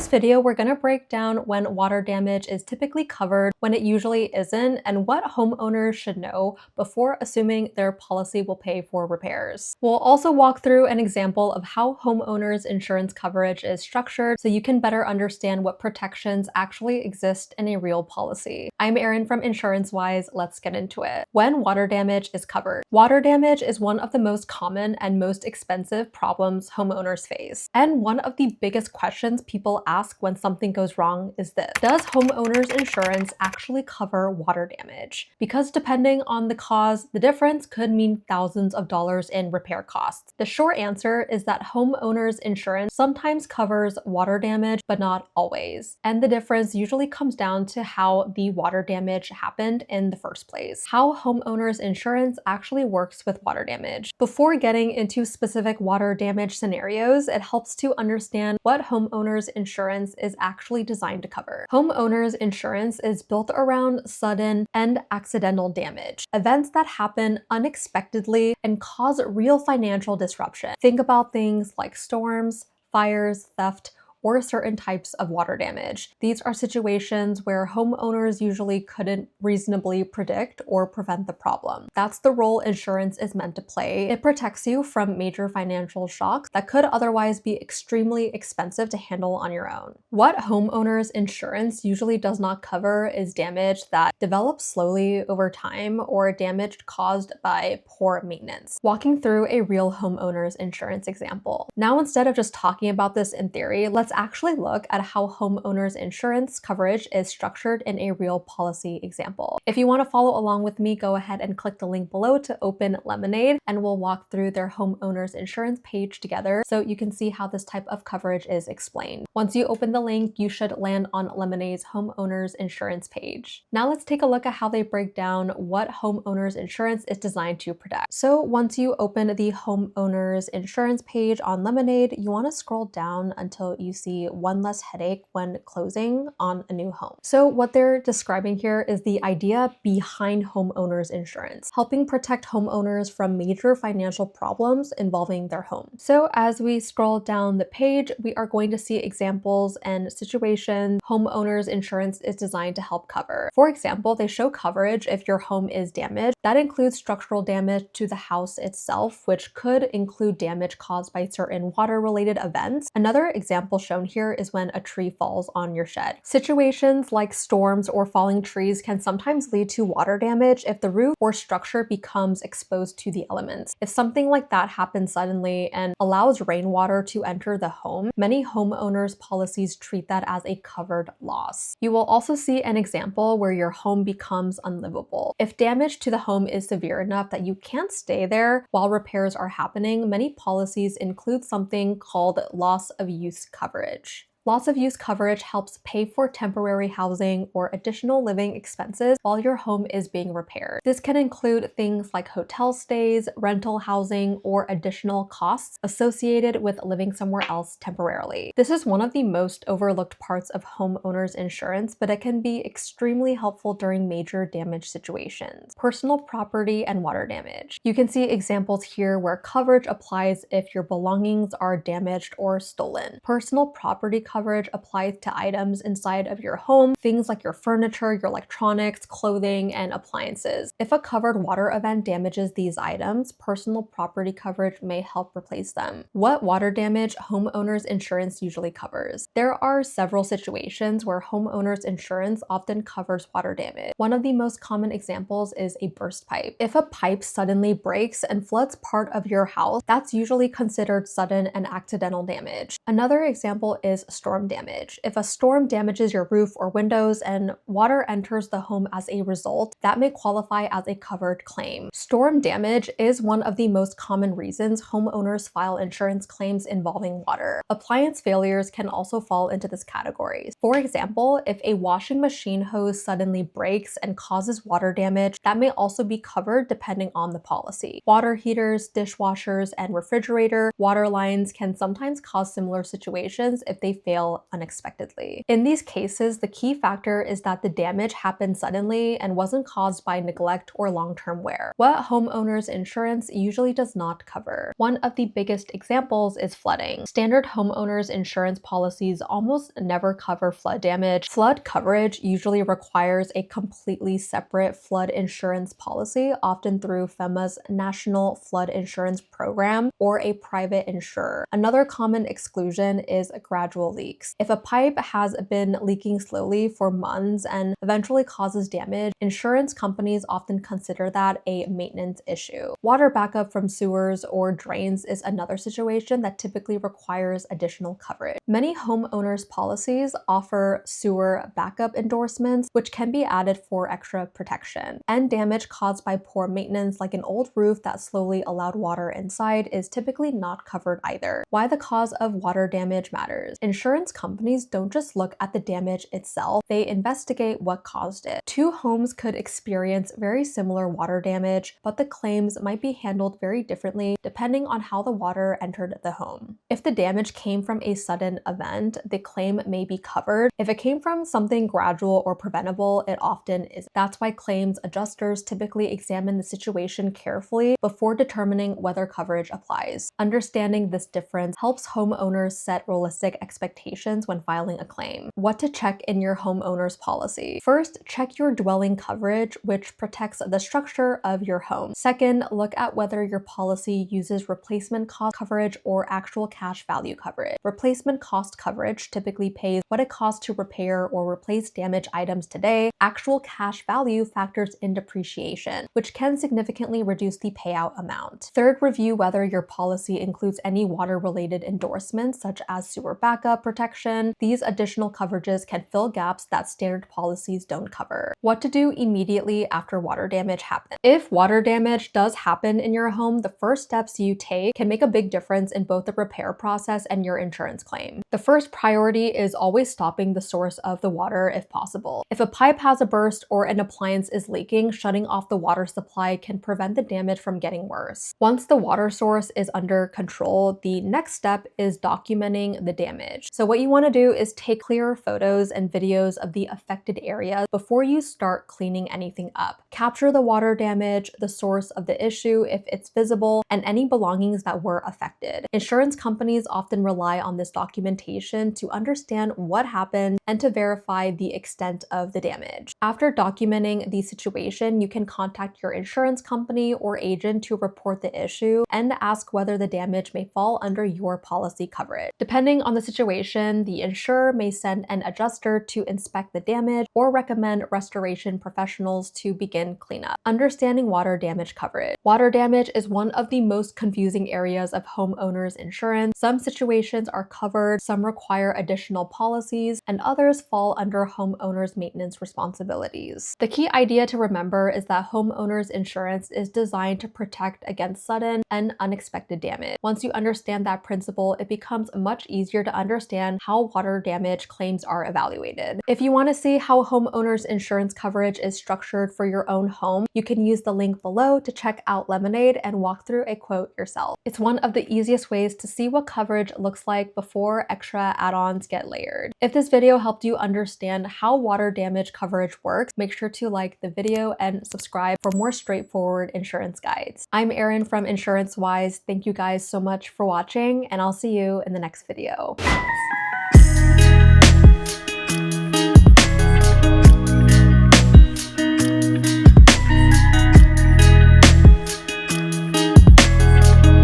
this video, we're going to break down when water damage is typically covered, when it usually isn't, and what homeowners should know before assuming their policy will pay for repairs. We'll also walk through an example of how homeowners insurance coverage is structured so you can better understand what protections actually exist in a real policy. I'm Erin from Insurance Wise. Let's get into it. When water damage is covered. Water damage is one of the most common and most expensive problems homeowners face. And one of the biggest questions people ask when something goes wrong is this: does homeowners insurance actually cover water damage? Because depending on the cause, the difference could mean thousands of dollars in repair costs. The short answer is that homeowners insurance sometimes covers water damage, but not always. And the difference usually comes down to how the water damage happened in the first place. How homeowners insurance actually works with water damage. Before getting into specific water damage scenarios, it helps to understand what homeowners insurance is actually designed to cover. Homeowners insurance is built around sudden and accidental damage, events that happen unexpectedly and cause real financial disruption. Think about things like storms, fires, theft, or certain types of water damage. These are situations where homeowners usually couldn't reasonably predict or prevent the problem. That's the role insurance is meant to play. It protects you from major financial shocks that could otherwise be extremely expensive to handle on your own. What homeowners insurance usually does not cover is damage that develops slowly over time or damage caused by poor maintenance. Walking through a real homeowners insurance example. Now, instead of just talking about this in theory, let's actually look at how homeowners insurance coverage is structured in a real policy example. If you want to follow along with me, go ahead and click the link below to open Lemonade, and we'll walk through their homeowners insurance page together so you can see how this type of coverage is explained. Once you open the link, you should land on Lemonade's homeowners insurance page. Now let's take a look at how they break down what homeowners insurance is designed to protect. So once you open the homeowners insurance page on Lemonade, you want to scroll down until you see one less headache when closing on a new home. So what they're describing here is the idea behind homeowners insurance, helping protect homeowners from major financial problems involving their home. So as we scroll down the page, we are going to see examples and situations homeowners insurance is designed to help cover. For example, they show coverage if your home is damaged. That includes structural damage to the house itself, which could include damage caused by certain water-related events. Another example shown here is when a tree falls on your shed. Situations like storms or falling trees can sometimes lead to water damage if the roof or structure becomes exposed to the elements. If something like that happens suddenly and allows rainwater to enter the home, many homeowners policies treat that as a covered loss. You will also see an example where your home becomes unlivable. If damage to the home is severe enough that you can't stay there while repairs are happening, many policies include something called loss of use coverage. Loss of use coverage helps pay for temporary housing or additional living expenses while your home is being repaired. This can include things like hotel stays, rental housing, or additional costs associated with living somewhere else temporarily. This is one of the most overlooked parts of homeowners insurance, but it can be extremely helpful during major damage situations. Personal property and water damage. You can see examples here where coverage applies if your belongings are damaged or stolen. Personal property coverage applies to items inside of your home, things like your furniture, your electronics, clothing, and appliances. If a covered water event damages these items, personal property coverage may help replace them. What water damage homeowners insurance usually covers? There are several situations where homeowners insurance often covers water damage. One of the most common examples is a burst pipe. If a pipe suddenly breaks and floods part of your house, that's usually considered sudden and accidental damage. Another example is storm damage. If a storm damages your roof or windows and water enters the home as a result, that may qualify as a covered claim. Storm damage is one of the most common reasons homeowners file insurance claims involving water. Appliance failures can also fall into this category. For example, if a washing machine hose suddenly breaks and causes water damage, that may also be covered depending on the policy. Water heaters, dishwashers, and refrigerator water lines can sometimes cause similar situations if they fail fail unexpectedly. In these cases, the key factor is that the damage happened suddenly and wasn't caused by neglect or long-term wear, what homeowners insurance usually does not cover. One of the biggest examples is flooding. Standard homeowners insurance policies almost never cover flood damage. Flood coverage usually requires a completely separate flood insurance policy, often through FEMA's National Flood Insurance Program or a private insurer. Another common exclusion is gradual leaks. If a pipe has been leaking slowly for months and eventually causes damage, insurance companies often consider that a maintenance issue. Water backup from sewers or drains is another situation that typically requires additional coverage. Many homeowners policies offer sewer backup endorsements, which can be added for extra protection. And damage caused by poor maintenance, like an old roof that slowly allowed water inside, is typically not covered either. Why the cause of water damage matters. Insurance companies don't just look at the damage itself, they investigate what caused it. Two homes could experience very similar water damage, but the claims might be handled very differently depending on how the water entered the home. If the damage came from a sudden event, the claim may be covered. If it came from something gradual or preventable, it often isn't. That's why claims adjusters typically examine the situation carefully before determining whether coverage applies. Understanding this difference helps homeowners set realistic expectations when filing a claim. What to check in your homeowner's policy. First, check your dwelling coverage, which protects the structure of your home. Second, look at whether your policy uses replacement cost coverage or actual cash value coverage. Replacement cost coverage typically pays what it costs to repair or replace damaged items today. Actual cash value factors in depreciation, which can significantly reduce the payout amount. Third, review whether your policy includes any water-related endorsements, such as sewer backup protection. These additional coverages can fill gaps that standard policies don't cover. What to do immediately after water damage happens. If water damage does happen in your home, the first steps you take can make a big difference in both the repair process and your insurance claim. The first priority is always stopping the source of the water if possible. If a pipe has a burst or an appliance is leaking, shutting off the water supply can prevent the damage from getting worse. Once the water source is under control, the next step is documenting the damage. So what you want to do is take clear photos and videos of the affected area before you start cleaning anything up. Capture the water damage, the source of the issue if it's visible, and any belongings that were affected. Insurance companies often rely on this documentation to understand what happened and to verify the extent of the damage. After documenting the situation, you can contact your insurance company or agent to report the issue and ask whether the damage may fall under your policy coverage. Depending on the situation, the insurer may send an adjuster to inspect the damage or recommend restoration professionals to begin cleanup. Understanding water damage coverage. Water damage is one of the most confusing areas of homeowners insurance. Some situations are covered, some require additional policies, and others fall under homeowners maintenance responsibilities. The key idea to remember is that homeowners insurance is designed to protect against sudden and unexpected damage. Once you understand that principle, it becomes much easier to understand how water damage claims are evaluated. If you want to see how homeowners insurance coverage is structured for your own home, you can use the link below to check out Lemonade and walk through a quote yourself. It's one of the easiest ways to see what coverage looks like before extra add-ons get layered. If this video helped you understand how water damage coverage works, make sure to like the video and subscribe for more straightforward insurance guides. I'm Erin from Insurance Wise. Thank you guys so much for watching, and I'll see you in the next video.